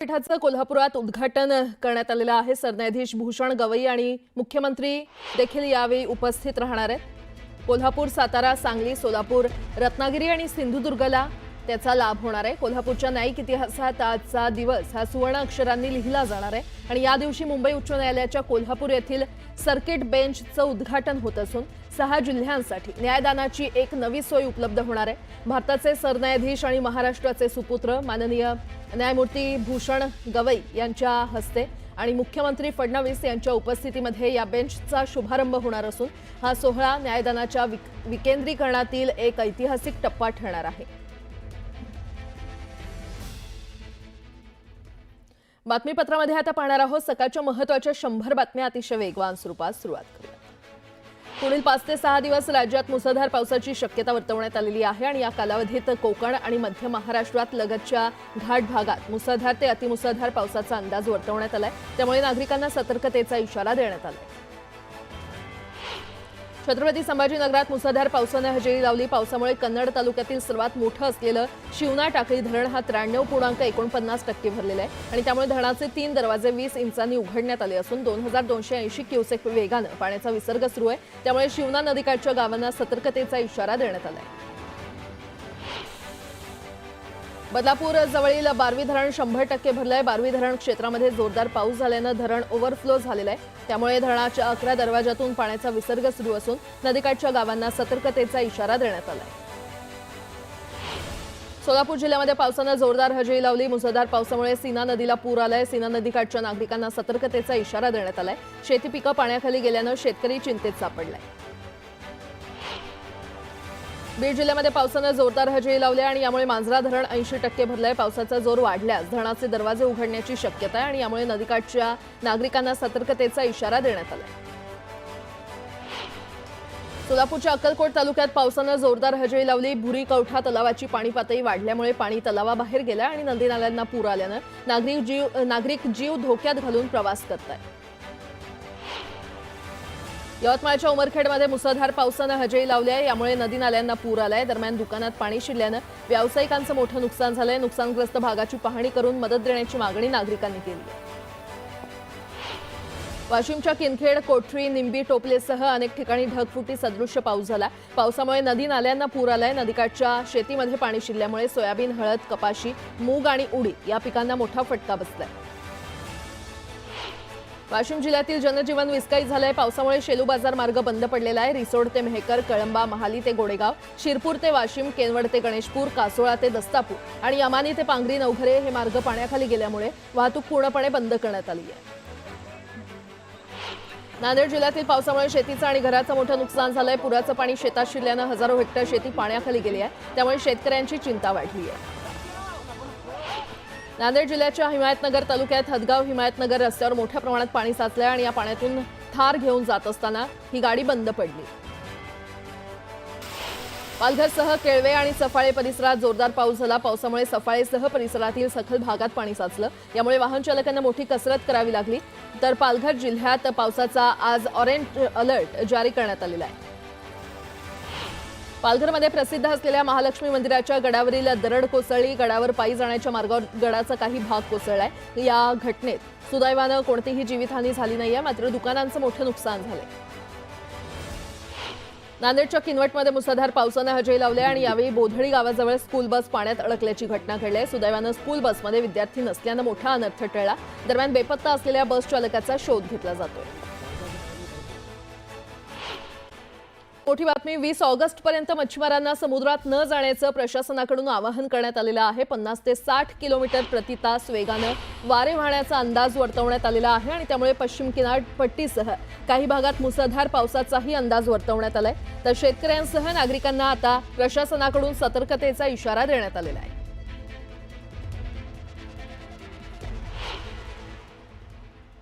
पीठाचं कोल्हापुरात उद्घाटन करण्यात आलेलं आहे। सरन्यायाधीश भूषण गवई आणि मुख्यमंत्री देखील यावेळी उपस्थित राहणार आहेत। कोल्हापूर, सातारा, सांगली, सोलापूर, रत्नागिरी आणि सिंधुदुर्गला त्याचा लाभ होणार आहे। कोल्हापूरच्या न्यायिक इतिहासात आजचा दिवस हा सुवर्ण अक्षरांनी लिहिला जाणार आहे आणि या दिवशी मुंबई उच्च न्यायालयाच्या कोल्हापूर येथील सर्किट बेंचचं उद्घाटन होत असून 6 जिल्ह्यांसाठी न्यायदानाची एक नवी सोय उपलब्ध होणार आहे। भारताचे सरन्यायाधीश आणि महाराष्ट्राचे सुपुत्र माननीय न्यायमूर्ती भूषण गवई यांच्या हस्ते आणि मुख्यमंत्री फडणवीस यांच्या उपस्थितीमध्ये या बेंचचा शुभारंभ होणार असून हा सोहळा न्यायदानाच्या विकेंद्रीकरणातील एक ऐतिहासिक टप्पा ठरणार आहे। बातमीपत्रामध्ये आता पाहणार आहोत सकाळच्या महत्त्वाच्या 100 बातम्या अतिशय वेगवान स्वरूपात सुरुवात करूया। पुढील 5 ते 6 दिवस राज्यात मुसळधार पावसाची शक्यता वर्तवण्यात आलेली आहे आणि या कालावधीत कोकण आणि मध्य महाराष्ट्रात लगतच्या घाट भागात मुसळधार ते अतिमुसळधार पावसाचा अंदाज वर्तवण्यात आलाय। त्यामुळे नागरिकांना सतर्कतेचा इशारा देण्यात आलाय। छत्रपती संभाजीनगरात मुसळधार पावसाने हजेरी लावली। पावसामुळे कन्नड तालुक्यातील सर्वात मोठं असलेलं शिवना टाकळी धरण हा 93.49% भरलेलं आहे आणि त्यामुळे धरणाचे 3 दरवाजे 20 इंचांनी उघडण्यात आले असून 2280 क्युसेक वेगानं पाण्याचा विसर्ग सुरू आहे। त्यामुळे शिवना नदीकाठच्या गावांना सतर्कतेचा इशारा देण्यात आलाय। बदलापूर जवळील बारवी धरण 100% भरलंय। बारवी धरण क्षेत्रामध्ये जोरदार पाऊस झाल्यानं धरण ओव्हरफ्लो झालेलं आहे। त्यामुळे धरणाच्या 11 दरवाजातून पाण्याचा विसर्ग सुरू असून नदीकाठच्या गावांना सतर्कतेचा इशारा देण्यात आलाय। सोलापूर जिल्ह्यामध्ये पावसानं जोरदार हजेरी लावली। मुसळधार पावसामुळे सीना नदीला पूर आलाय। सीना नदीकाठच्या नागरिकांना सतर्कतेचा इशारा देण्यात आलाय। शेती पिकं पाण्याखाली गेल्यानं शेतकरी चिंतेत सापडलाय। बीड जिल्ह्यामध्ये पावसानं जोरदार हजेरी लावली आणि यामुळे मांजरा धरण 80% भरलंय। पावसाचा जोर वाढल्यास धरणाचे दरवाजे उघडण्याची शक्यता आहे आणि यामुळे नदीकाठच्या नागरिकांना सतर्कतेचा इशारा देण्यात आलाय। सोलापूरच्या अक्कलकोट तालुक्यात पावसानं जोरदार हजेरी लावली। भुरी कवठा तलावाची पाणी पातळी वाढल्यामुळे पाणी तलावाबाहेर गेलं आणि नदी नाल्यांना पूर आल्यानं नागरिक जीव धोक्यात घालून प्रवास करतायत। यवतमाळच्या उमरखेडमध्ये मुसळधार पावसानं हजेरी लावली आहे। यामुळे नदी नाल्यांना पूर आलाय। दरम्यान दुकानात पाणी शिरल्यानं व्यावसायिकांचं मोठं नुकसान झालंय। नुकसानग्रस्त भागाची पाहणी करून मदत देण्याची मागणी नागरिकांनी केली आहे। वाशिमच्या किनखेड, कोठरी, निंबी, टोपलेसह अनेक ठिकाणी ढगफुटी सदृश्य पाऊस झाला। पावसामुळे नदी नाल्यांना पूर आलाय। नदीकाठच्या शेतीमध्ये पाणी शिरल्यामुळे सोयाबीन, हळद, कपाशी, मूग आणि उडीद या पिकांना मोठा फटका बसलाय। वाशिम जिल्ह्यातील जनजीवन विस्कळीत झालंय। पावसामुळे शेलू बाजार मार्ग बंद पडलेला आहे। रिसोड ते मेहकर, कळंबा, महाली ते गोडेगाव, शिरपूर ते वाशिम, केनवड ते गणेशपूर, कासोळा ते दस्तापूर आणि अमानी ते पांगरी नवघरे हे मार्ग पाण्याखाली गेल्यामुळे वाहतूक पूर्णपणे बंद करण्यात आली आहे। नांदेड जिल्ह्यातील पावसामुळे शेतीचं आणि घराचं मोठं नुकसान झालंय। पुराचं पाणी शेतात शिरल्यानं हजारो हेक्टर शेती पाण्याखाली गेली आहे। त्यामुळे शेतकऱ्यांची चिंता वाढली आहे। नांदेड जिल्ह्याच्या हिमायतनगर तालुक्यात हदगाव हिमायतनगर रस्त्यावर मोठ्या प्रमाणात पाणी साचलंय आणि या पाण्यातून थार घेऊन जात असताना ही गाडी बंद पडली। पालघरसह केळवे आणि सफाळे परिसरात जोरदार पाऊस झाला। पावसामुळे सफाळेसह परिसरातील सखल भागात पाणी साचलं। यामुळे वाहन चालकांना मोठी कसरत करावी लागली। तर पालघर जिल्ह्यात पावसाचा आज ऑरेंज अलर्ट जारी करण्यात आलेला आहे। पालघरमध्ये प्रसिद्ध असलेल्या महालक्ष्मी मंदिराच्या गडावरील दरड कोसळली। गडावर पायी जाण्याच्या मार्गावर गडाचा काही भाग कोसळलाय। या घटनेत सुदैवानं कोणतीही जीवितहानी झाली नाहीये, मात्र दुकानांचं मोठं नुकसान झालंय। नांदेडच्या किनवटमध्ये मुसळधार पावसानं हजेरी लावली आणि यावेळी बोधळी गावाजवळ स्कूल बस पाण्यात अडकल्याची घटना घडली आहे। सुदैवानं स्कूल बसमध्ये विद्यार्थी नसल्यानं मोठा अनर्थ टळला। दरम्यान बेपत्ता असलेल्या बस चालकाचा शोध घेतला जातोय। मोठी बातमी, 20 ऑगस्टपर्यंत मच्छीमारांना समुद्रात न जाण्याचं प्रशासनाकडून आवाहन करण्यात आलेलं आहे। 50 ते 60 किलोमीटर प्रति तास वेगानं वारे वाहण्याचा अंदाज वर्तवण्यात आलेला आहे आणि त्यामुळे पश्चिम किनारपट्टीसह काही भागात मुसळधार पावसाचाही अंदाज वर्तवण्यात आलाय। तर शेतकऱ्यांसह नागरिकांना आता प्रशासनाकडून सतर्कतेचा इशारा देण्यात आलेला आहे।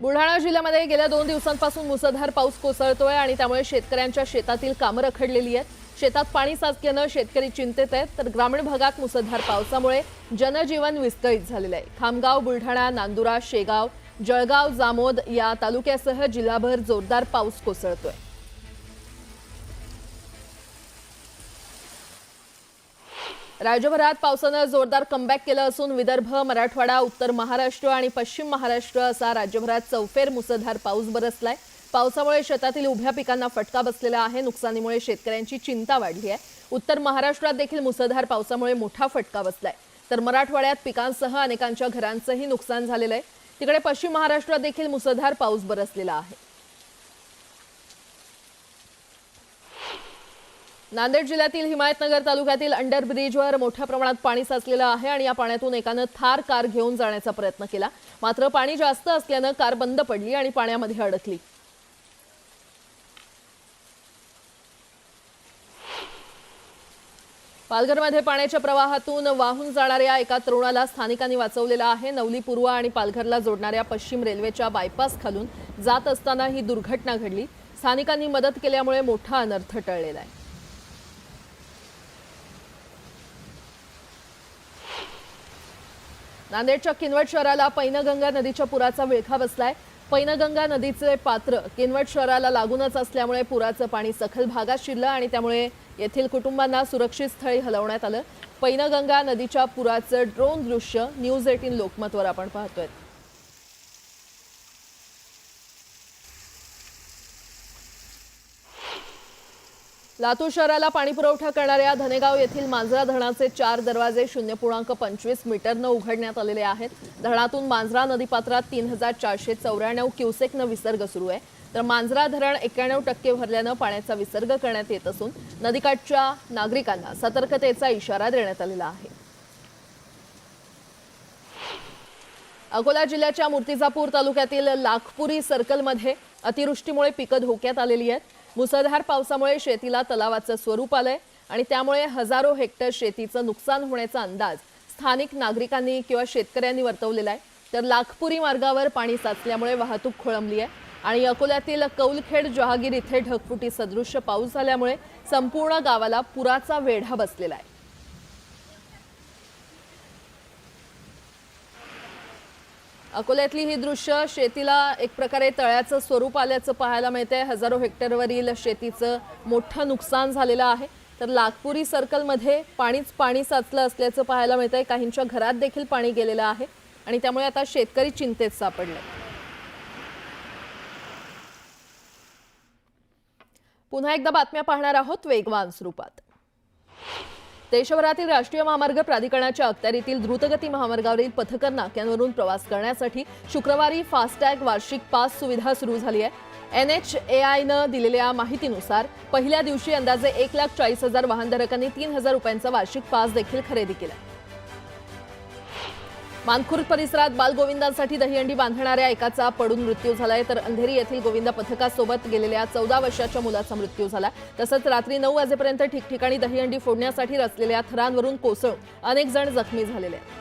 बुलढाणा जिल्ह्यामध्ये गेल्या 2 दिवसांपासून मुसळधार पाऊस कोसळतोय आणि त्यामुळे शेतकऱ्यांच्या शेतातील कामं रखडलेली आहेत। शेतात पाणी साचल्यानं शेतकरी चिंतेत आहेत। तर ग्रामीण भागात मुसळधार पावसामुळे जनजीवन विस्कळीत झालेलं आहे। खामगाव, बुलढाणा, नांदुरा, शेगाव, जळगाव, जामोद या तालुक्यासह जिल्हाभर जोरदार पाऊस कोसळतोय। राज्यभरात पावसानं जोरदार कमबॅक केलं असून विदर्भ, मराठवाडा, उत्तर महाराष्ट्र आणि पश्चिम महाराष्ट्र असा राज्यभरात चौफेर मुसळधार पाऊस बरसलाय। पावसामुळे शेतातील उभ्या पिकांना फटका बसलेला आहे। नुकसानीमुळे शेतकऱ्यांची चिंता वाढली आहे। उत्तर महाराष्ट्रात देखील मुसळधार पावसामुळे मोठा फटका बसलाय, तर मराठवाड्यात पिकांसह अनेकांच्या घरांचंही नुकसान झालेलं आहे। तिकडे पश्चिम महाराष्ट्रात देखील मुसळधार पाऊस बरसलेला आहे। नांदेड जिल्ह्यातील हिमायतनगर तालुक्यातील अंडर ब्रिजवर मोठ्या प्रमाणात पाणी साचलेलं आहे आणि या पाण्यातून एकानं थार कार घेऊन जाण्याचा प्रयत्न केला, मात्र पाणी जास्त असल्यानं कार बंद पडली आणि पाण्यामध्ये अडकली। पालघरमध्ये पाण्याच्या प्रवाहातून वाहून जाणाऱ्या एका तरुणाला स्थानिकांनी वाचवलेलं आहे। नवली पूर्व आणि पालघरला जोडणाऱ्या पश्चिम रेल्वेच्या बायपास खालून जात असताना ही दुर्घटना घडली। स्थानिकांनी मदत केल्यामुळे मोठा अनर्थ टळलेला आहे। नांदेडच्या किनवट शहराला पैनगंगा नदीच्या पुराचा विळखा बसलाय। पैनगंगा नदीचे पात्र किनवट शहराला लागूनच असल्यामुळे पुराचं पाणी सखल भागात शिरलं आणि त्यामुळे येथील कुटुंबांना सुरक्षित स्थळी हलवण्यात आलं। पैनगंगा नदीच्या पुराचं ड्रोन दृश्य न्यूज 18 लोकमतवर आपण पाहतोय। लातूर शहराला पाणी पुरवठा करणाऱ्या धनेगाव येथील मांजरा धरणाचे 4 दरवाजे 0.25 मीटरनं उघडण्यात आलेले आहेत। धरणातून मांजरा नदीपात्रात 3494 क्युसेकनं विसर्ग सुरू आहे, तर मांजरा धरण 91% भरल्यानं पाण्याचा विसर्ग करण्यात येत असून नदीकाठच्या नागरिकांना सतर्कतेचा इशारा देण्यात आलेला आहे। अकोला जिल्ह्याच्या मूर्तिजापूर तालुक्यातील लाखपुरी सर्कलमध्ये अतिवृष्टीमुळे पिकं धोक्यात आलेली आहेत। मुसळधार पावसामुळे शेतीला तलावाचं स्वरूप आलंय आणि त्यामुळे हजारो हेक्टर शेतीचं नुकसान होण्याचा अंदाज स्थानिक नागरिकांनी किंवा शेतकऱ्यांनी वर्तवलेला आहे। तर लाखपुरी मार्गावर पाणी साचल्यामुळे वाहतूक खोळंबली आहे आणि अकोल्यातील कौलखेड जहागीर इथे ढगफुटी सदृश्य पाऊस झाल्यामुळे संपूर्ण गावाला पुराचा वेढा बसलेला आहे। अकोल्यातली ही दृश्य शेतीला एक प्रकारे तळ्याचं स्वरूप आल्याचं पाहायला मिळतंय। हजारो हेक्टरवरील शेतीचं मोठं नुकसान झालेलं आहे, तर लाखपुरी सर्कलमध्ये पाणी साचलं असल्याचं पाहायला मिळतंय। काहींच्या घरात देखील पाणी गेलेलं आहे आणि त्यामुळे आता शेतकरी चिंतेत सापडले। पुन्हा एकदा बातम्या पाहणार आहोत वेगवान स्वरूपात। देशभरातील राष्ट्रीय महामार्ग प्राधिकरणाच्या अखत्यारीतील द्रुतगती महामार्गावरील पथकर नाक्यांवरून प्रवास करण्यासाठी शुक्रवारी फास्टॅग वार्षिक पास सुविधा सुरू झाली आहे। NHAIनं दिलेल्या माहितीनुसार पहिल्या दिवशी अंदाजे 1,40,000 वाहनधारकांनी 3,000 रुपयांचा वार्षिक पास देखील खरेदी केला। मानखुर्द परिसरात बालगोविंदांसाठी दहीहंडी बांधणाऱ्या एकाचा पडून मृत्यू झालाय, तर अंधेरी येथील गोविंद पथकासोबत गेलेल्या 14 वर्षाच्या मुलाचा मृत्यू झाला। तसंच रात्री 9 वाजेपर्यंत ठिकठिकाणी दहीहंडी फोडण्यासाठी रचलेल्या थरांवरून कोसळून अनेक जण जखमी झालेले आहेत।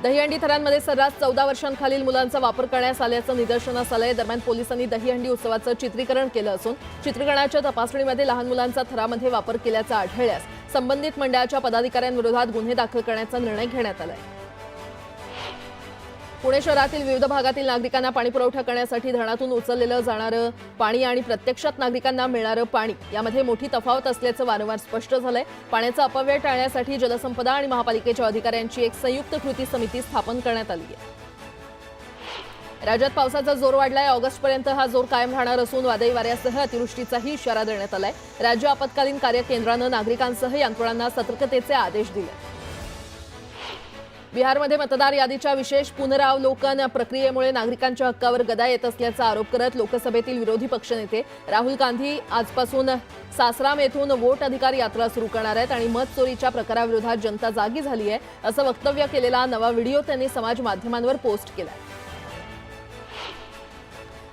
दहीहंडी थरांमध्ये सर्रास 14 वर्षांखालील मुलांचा वापर करण्यात आल्याचं निदर्शनास आलंय। दरम्यान पोलिसांनी दहीहंडी उत्सवाचं चित्रीकरण केलं असून चित्रीकरणाच्या तपासणीमध्ये लहान मुलांचा थरामध्ये वापर केल्याचं आढळल्यास संबंधित मंडळाच्या पदाधिकाऱ्यांविरोधात गुन्हे दाखल करण्याचा निर्णय घेण्यात आलाय। पुणे शहरातील विविध भागातील नागरिकांना पाणी पुरवठा करण्यासाठी धरणातून उचललेलं जाणारं पाणी आणि प्रत्यक्षात नागरिकांना मिळणारं पाणी यामध्ये मोठी तफावत असल्याचं वारंवार स्पष्ट झालंय। पाण्याचा अपव्यय टाळण्यासाठी जलसंपदा आणि महापालिकेच्या अधिकाऱ्यांची एक संयुक्त कृती समिती स्थापन करण्यात आली आहे। राज्यात पावसाचा जोर वाढलाय। ऑगस्टपर्यंत हा जोर कायम राहणार असून वादळी वाऱ्यासह अतिवृष्टीचाही इशारा देण्यात आलाय। राज्य आपत्कालीन कार्य केंद्रानं नागरिकांसह यंत्रणांना सतर्कतेचे आदेश दिले। बिहारमध्ये मतदार यादीच्या विशेष पुनरावलोकन प्रक्रियेमुळे नागरिकांच्या हक्कावर गदा येत असल्याचा आरोप करत लोकसभेतील विरोधी पक्षनेते राहुल गांधी आजपासून सासराम येथून वोट अधिकार यात्रा सुरू करणार आहेत आणि मत चोरीच्या प्रकाराविरोधात जनता जागी झाली आहे असं वक्तव्य केलेला नवा व्हिडिओ त्यांनी समाज माध्यमांवर पोस्ट केला।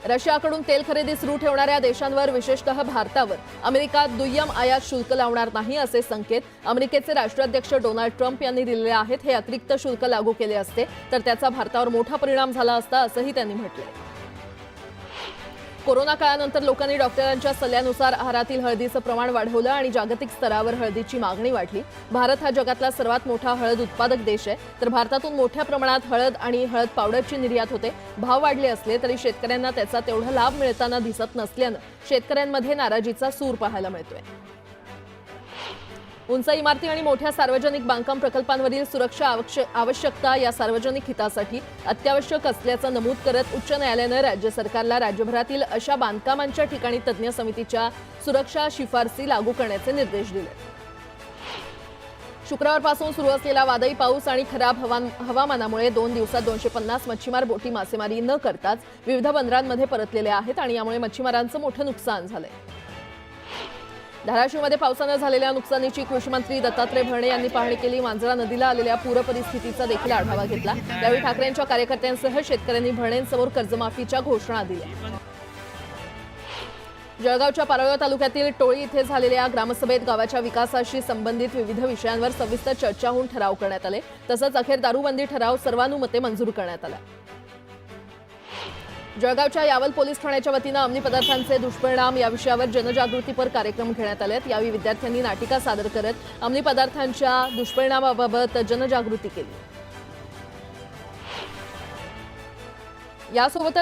रशियाकडून तेल खरेदी सुरू ठेवणाऱ्या देशांवर विशेषतः भारतावर अमेरिका दुय्यम आयात शुल्क लावणार नाही असे संकेत अमेरिकेचे राष्ट्राध्यक्ष डोनाल्ड ट्रम्प यांनी दिलेले आहेत। हे अतिरिक्त शुल्क लागू केले असते तर त्याचा भारतावर मोठा परिणाम झाला असता असंही त्यांनी म्हटलंय। कोरोना काळानंतर लोकांनी डॉक्टरांच्या सल्ल्यानुसार आहारातील हळदीचं प्रमाण वाढवलं आणि जागतिक स्तरावर हळदीची मागणी वाढली। भारत हा जगातला सर्वात मोठा हळद उत्पादक देश आहे, तर भारतातून मोठ्या प्रमाणात हळद आणि हळद पावडरची निर्यात होते। भाव वाढले असले तरी शेतकऱ्यांना त्याचा तेवढा लाभ मिळताना दिसत नसल्यानं शेतकऱ्यांमध्ये नाराजीचा सूर पाहायला मिळतोय। उंच इमारती आणि मोठ्या सार्वजनिक बांधकाम प्रकल्पांवरील सुरक्षा आवश्यकता या सार्वजनिक हितासाठी अत्यावश्यक असल्याचं नमूद करत उच्च न्यायालयानं राज्य सरकारला राज्यभरातील अशा बांधकामांच्या ठिकाणी तज्ज्ञ समितीच्या सुरक्षा शिफारसी लागू करण्याचे निर्देश दिले. शुक्रवारपासून सुरू असलेला वादळी पाऊस आणि खराब हवामानामुळे 2 दिवसात 250 मच्छीमार बोटी मासेमारी न करताच विविध बंदरांमध्ये परतलेले आहेत आणि यामुळे मच्छीमारांचं मोठं नुकसान झालंय. धाराशिवमध्ये पावसानं झालेल्या नुकसानीची कृषी मंत्री दत्तात्रय भरणे यांनी पाहणी केली. मांजरा नदीला आलेल्या पूर परिस्थितीचा देखील आढावा घेतला. यावेळी ठाकरेंच्या कार्यकर्त्यांसह शेतकऱ्यांनी भरणेंसमोर कर्जमाफीच्या घोषणा दिल्या. जळगावच्या पारोळा तालुक्यातील टोळी इथे झालेल्या ग्रामसभेत गावाच्या विकासाशी संबंधित विविध विषयांवर सविस्तर चर्चा होऊन ठराव करण्यात आले. तसंच अखेर दारूबंदी ठराव सर्वानुमते मंजूर करण्यात आला. जळगावच्या यावल पोलीस ठाण्याच्या वतीनं अंमली पदार्थांचे दुष्परिणाम या विषयावर जनजागृतीपर कार्यक्रम घेण्यात आले. यावेळी विद्यार्थ्यांनी नाटिका सादर करत अंमली पदार्थांच्या दुष्परिणामाबाबत जनजागृती केली. यासोबतच